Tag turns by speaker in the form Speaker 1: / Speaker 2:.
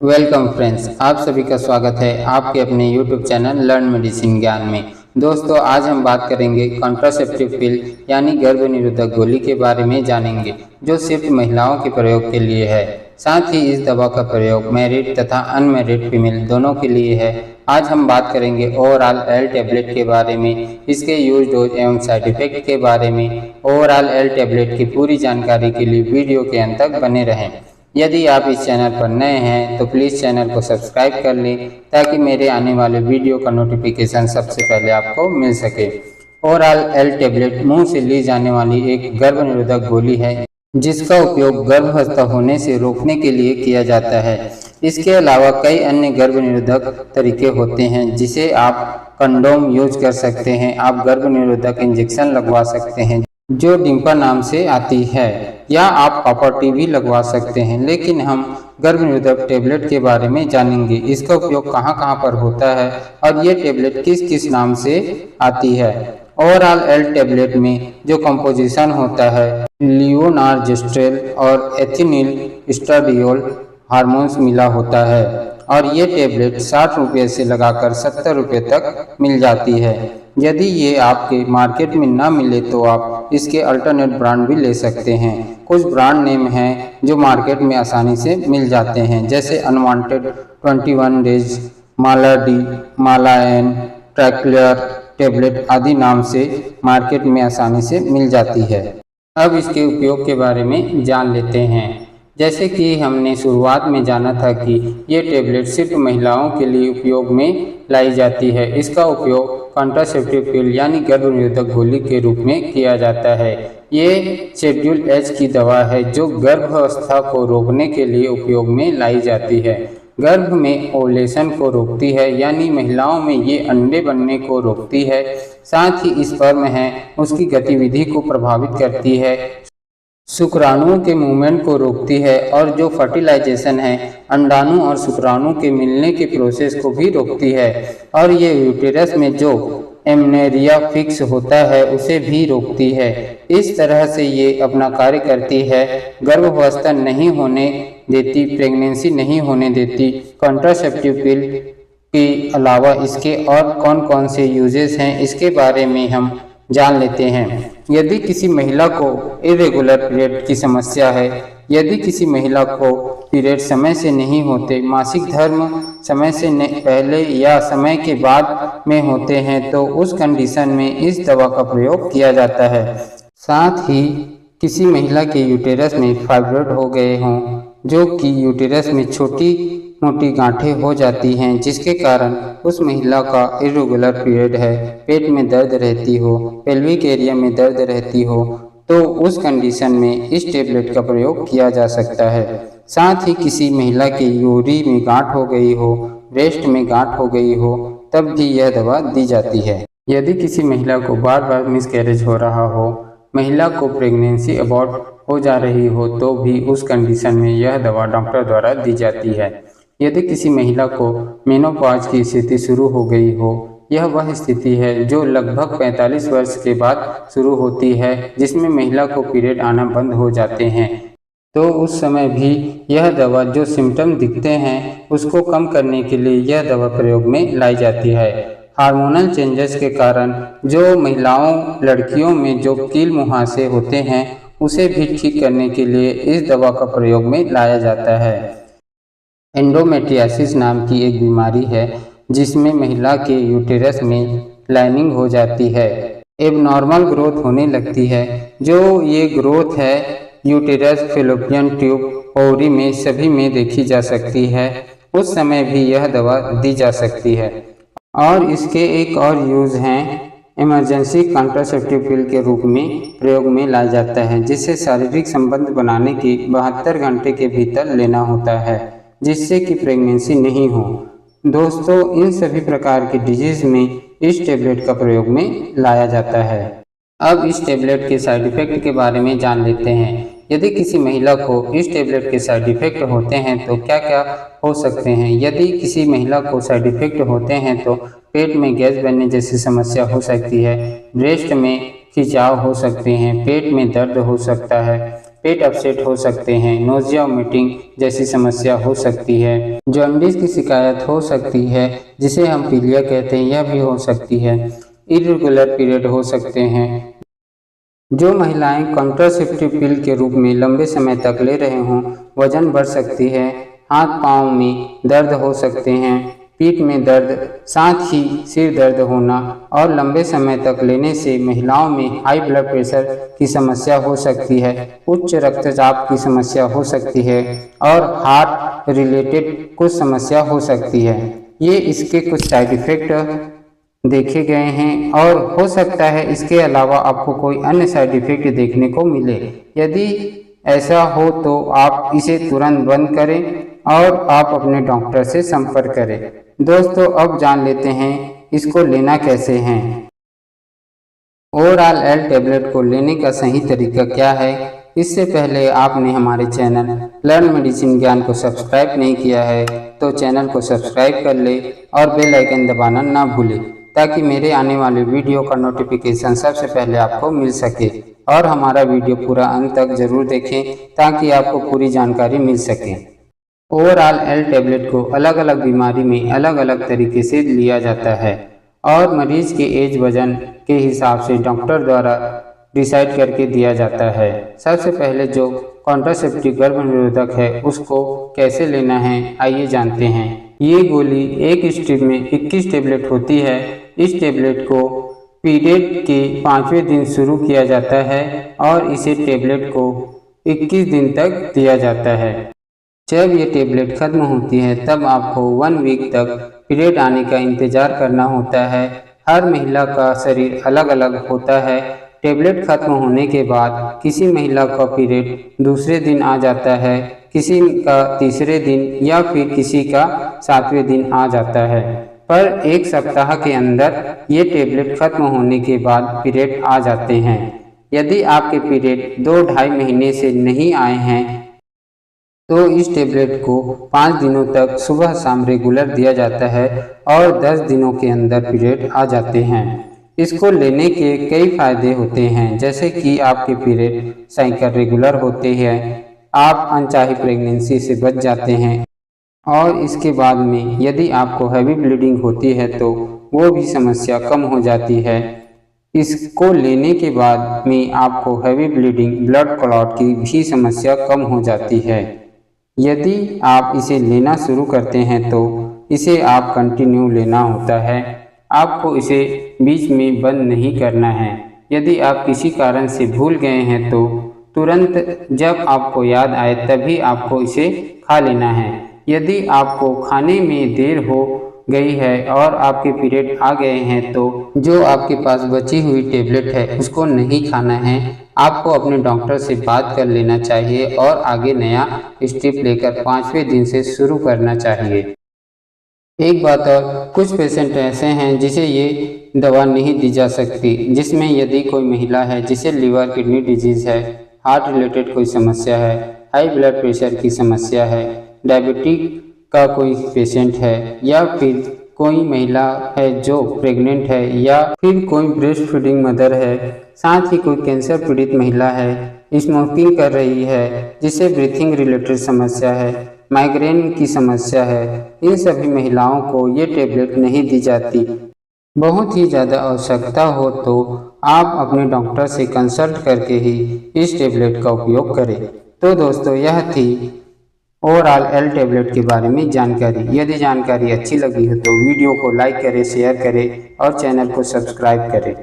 Speaker 1: Welcome friends, आप सभी का स्वागत है आपके अपने यूट्यूब चैनल लर्न मेडिसिन ज्ञान में। दोस्तों, आज हम बात करेंगे कॉन्ट्रासेप्टिव पिल यानी गर्भ निरोधक गोली के बारे में जानेंगे, जो सिर्फ महिलाओं के प्रयोग के लिए है। साथ ही इस दवा का प्रयोग मैरिड तथा अनमैरिड फीमेल दोनों के लिए है। आज हम बात करेंगे ओवरऑल एल टेबलेट के बारे में, इसके यूज डोज एवं साइड इफेक्ट के बारे में। ओवरऑल एल टेबलेट की पूरी जानकारी के लिए वीडियो के अंत तक बने रहें। यदि आप इस चैनल पर नए हैं तो प्लीज़ चैनल को सब्सक्राइब कर लें ताकि मेरे आने वाले वीडियो का नोटिफिकेशन सबसे पहले आपको मिल सके। ओवरऑल एल टेबलेट मुंह से ली जाने वाली एक गर्भ निरोधक गोली है जिसका उपयोग गर्भावस्था होने से रोकने के लिए किया जाता है। इसके अलावा कई अन्य गर्भ निरोधक तरीके होते हैं, जिसे आप कंडोम यूज कर सकते हैं। आप गर्भ निरोधक इंजेक्शन लगवा सकते हैं जो डिम्पा नाम से आती है, या आप कॉपर भी लगवा सकते हैं। लेकिन हम गर्भ निरोधक टेबलेट के बारे में जानेंगे, इसका उपयोग कहाँ कहाँ पर होता है और ये टेबलेट किस किस नाम से आती है। ओवरऑल एल टेबलेट में जो कंपोजिशन होता है, लियोनार्जेस्ट्रेल और एथिनिल एस्ट्राडियोल हार्मोन्स मिला होता है, और ये टेबलेट 60 रुपये से लगाकर 70 रुपये तक मिल जाती है। यदि ये आपके मार्केट में ना मिले तो आप इसके अल्टरनेट ब्रांड भी ले सकते हैं। कुछ ब्रांड नेम हैं जो मार्केट में आसानी से मिल जाते हैं, जैसे अनवांटेड, 21 डेज, माला डी, माला एन, ट्रैक्लियर टेबलेट आदि नाम से मार्केट में आसानी से मिल जाती है। अब इसके उपयोग के बारे में जान लेते हैं। जैसे कि हमने शुरुआत में जाना था कि ये टेबलेट सिर्फ महिलाओं के लिए उपयोग में लाई जाती है। इसका उपयोग कॉन्ट्रासेप्टिव पिल यानी गर्भ निरोधक गोली के रूप में किया जाता है। ये शेड्यूल एच की दवा है जो गर्भावस्था को रोकने के लिए उपयोग में लाई जाती है। गर्भ में ओवुलेशन को रोकती है, यानी महिलाओं में ये अंडे बनने को रोकती है। साथ ही स्पर्म है उसकी गतिविधि को प्रभावित करती है, शुक्राणुओं के मूवमेंट को रोकती है, और जो फर्टिलाइजेशन है अंडाणु और शुक्राणु के मिलने के प्रोसेस को भी रोकती है, और ये यूटेरस में जो एमनेरिया फिक्स होता है उसे भी रोकती है। इस तरह से ये अपना कार्य करती है, गर्भावस्था नहीं होने देती, प्रेगनेंसी नहीं होने देती। कॉन्ट्रासेप्टिव पिल के अलावा इसके और कौन कौन से यूजेस हैं इसके बारे में हम जान लेते हैं। यदि किसी महिला को इरेगुलर पीरियड की समस्या है, यदि किसी महिला को पीरियड समय से नहीं होते, मासिक धर्म समय से पहले या समय के बाद में होते हैं, तो उस कंडीशन में इस दवा का प्रयोग किया जाता है। साथ ही किसी महिला के यूटेरस में फाइब्रॉइड हो गए हों, जो कि यूटेरस में छोटी मोटी गांठें हो जाती हैं, जिसके कारण उस महिला का इरेगुलर पीरियड है, पेट में दर्द रहती हो, पेल्विक एरिया में दर्द रहती हो, तो उस कंडीशन में इस टेबलेट का प्रयोग किया जा सकता है। साथ ही किसी महिला के यूरी में गांठ हो गई हो, ब्रेस्ट में गांठ हो गई हो, तब भी यह दवा दी जाती है। यदि किसी महिला को बार बार मिसकैरेज हो रहा हो, महिला को प्रेगनेंसी अबॉर्ट हो जा रही हो, तो भी उस कंडीशन में यह दवा डॉक्टर द्वारा दी जाती है। यदि किसी महिला को मेनोपॉज की स्थिति शुरू हो गई हो, यह वह स्थिति है जो लगभग 45 वर्ष के बाद शुरू होती है, जिसमें महिला को पीरियड आना बंद हो जाते हैं, तो उस समय भी यह दवा जो सिम्टम दिखते हैं उसको कम करने के लिए यह दवा प्रयोग में लाई जाती है। हार्मोनल चेंजेस के कारण जो महिलाओं लड़कियों में जो कील मुहासे होते हैं उसे भी ठीक करने के लिए इस दवा का प्रयोग में लाया जाता है। एंडोमेट्रियासिस नाम की एक बीमारी है जिसमें महिला के यूटेरस में लाइनिंग हो जाती है, एबनॉर्मल ग्रोथ होने लगती है। जो ये ग्रोथ है यूटेरस, फैलोपियन ट्यूब, ओवरी में सभी में देखी जा सकती है। उस समय भी यह दवा दी जा सकती है। और इसके एक और यूज़ हैं, इमरजेंसी कॉन्ट्रासेप्टिव पिल के रूप में प्रयोग में लाया जाता है, जिससे शारीरिक संबंध बनाने की 72 घंटे के भीतर लेना होता है, जिससे कि प्रेगनेंसी नहीं हो। दोस्तों, इन सभी प्रकार के डिजीज़ में इस टेबलेट का प्रयोग में लाया जाता है। अब इस टेबलेट के साइड इफ़ेक्ट के बारे में जान लेते हैं। यदि किसी महिला को इस टेबलेट के साइड इफ़ेक्ट होते हैं तो क्या क्या हो सकते हैं। यदि किसी महिला को साइड इफ़ेक्ट होते हैं तो पेट में गैस बनने जैसी समस्या हो सकती है, ब्रेस्ट में खिंचाव हो सकते हैं, पेट में दर्द हो सकता है, पेट अपसेट हो सकते हैं, नोजिया वोमिटिंग जैसी समस्या हो सकती है, जॉन्डिस की शिकायत हो सकती है जिसे हम पीलिया कहते हैं, यह भी हो सकती है, इरेगुलर पीरियड हो सकते हैं। जो महिलाएं कॉन्ट्रासेप्टिव पिल के रूप में लंबे समय तक ले रहे हों, वजन बढ़ सकती है, हाथ पांव में दर्द हो सकते हैं, पीठ में दर्द, साथ ही सिर दर्द होना और लंबे समय तक लेने से महिलाओं में हाई ब्लड प्रेशर की समस्या हो सकती है, उच्च रक्तचाप की समस्या हो सकती है और हार्ट रिलेटेड कुछ समस्या हो सकती है। ये इसके कुछ साइड इफ़ेक्ट देखे गए हैं और हो सकता है इसके अलावा आपको कोई अन्य साइड इफ़ेक्ट देखने को मिले। यदि ऐसा हो तो आप इसे तुरंत बंद करें और आप अपने डॉक्टर से संपर्क करें। दोस्तों, अब जान लेते हैं इसको लेना कैसे है। ओवरऑल एल टैबलेट को लेने का सही तरीका क्या है। इससे पहले आपने हमारे चैनल लर्न मेडिसिन ज्ञान को सब्सक्राइब नहीं किया है तो चैनल को सब्सक्राइब कर ले और बेल आइकन दबाना ना भूलें ताकि मेरे आने वाले वीडियो का नोटिफिकेशन सबसे पहले आपको मिल सके। और हमारा वीडियो पूरा अंत तक जरूर देखें ताकि आपको पूरी जानकारी मिल सके। ओवरऑल एल टैबलेट को अलग अलग बीमारी में अलग अलग तरीके से लिया जाता है और मरीज के एज वजन के हिसाब से डॉक्टर द्वारा डिसाइड करके दिया जाता है। सबसे पहले जो कॉन्ट्रासेप्टिव गर्भ निरोधक है उसको कैसे लेना है आइए जानते हैं। ये गोली एक स्ट्रिप में 21 टैबलेट होती है। इस टैबलेट को पीरियड के 5वें दिन शुरू किया जाता है और इसे टैबलेट को 21 दिन तक दिया जाता है। जब ये टैबलेट खत्म होती है तब आपको 1 वीक तक पीरियड आने का इंतज़ार करना होता है। हर महिला का शरीर अलग अलग होता है। टैबलेट खत्म होने के बाद किसी महिला का पीरियड दूसरे दिन आ जाता है, किसी का तीसरे दिन या फिर किसी का 7वें दिन आ जाता है। पर 1 सप्ताह के अंदर ये टैबलेट खत्म होने के बाद पीरियड आ जाते हैं। यदि आपके पीरियड 2-2.5 महीने से नहीं आए हैं तो इस टैबलेट को 5 दिनों तक सुबह शाम रेगुलर दिया जाता है और 10 दिनों के अंदर पीरियड आ जाते हैं। इसको लेने के कई फायदे होते हैं, जैसे कि आपके पीरियड साइकिल रेगुलर होते हैं, आप अनचाही प्रेगनेंसी से बच जाते हैं और इसके बाद में यदि आपको हैवी ब्लीडिंग होती है तो वो भी समस्या कम हो जाती है। इसको लेने के बाद में आपको हैवी ब्लीडिंग, ब्लड क्लॉट की भी समस्या कम हो जाती है। यदि आप इसे लेना शुरू करते हैं तो इसे आप कंटिन्यू लेना होता है, आपको इसे बीच में बंद नहीं करना है। यदि आप किसी कारण से भूल गए हैं तो तुरंत जब आपको याद आए तभी आपको इसे खा लेना है। यदि आपको खाने में देर हो गई है और आपके पीरियड आ गए हैं तो जो आपके पास बची हुई टैबलेट है उसको नहीं खाना है, आपको अपने डॉक्टर से बात कर लेना चाहिए और आगे नया स्टेप लेकर 5वें दिन से शुरू करना चाहिए। एक बात और, कुछ पेशेंट ऐसे हैं जिसे ये दवा नहीं दी जा सकती, जिसमें यदि कोई महिला है जिसे लीवर किडनी डिजीज़ है, हार्ट रिलेटेड कोई समस्या है, हाई ब्लड प्रेशर की समस्या है, डायबिटिक का कोई पेशेंट है या फिर कोई महिला है जो प्रेग्नेंट है या फिर कोई ब्रेस्ट फीडिंग मदर है, साथ ही कोई कैंसर पीड़ित महिला है, स्मोकिंग कर रही है, जिसे ब्रीथिंग रिलेटेड समस्या है, माइग्रेन की समस्या है, इन सभी महिलाओं को ये टैबलेट नहीं दी जाती। बहुत ही ज़्यादा आवश्यकता हो तो आप अपने डॉक्टर से कंसल्ट करके ही इस टैबलेट का उपयोग करें। तो दोस्तों, यह थी ओवरऑल एल टैबलेट के बारे में जानकारी। यदि जानकारी अच्छी लगी हो तो वीडियो को लाइक करें, शेयर करें और चैनल को सब्सक्राइब करें।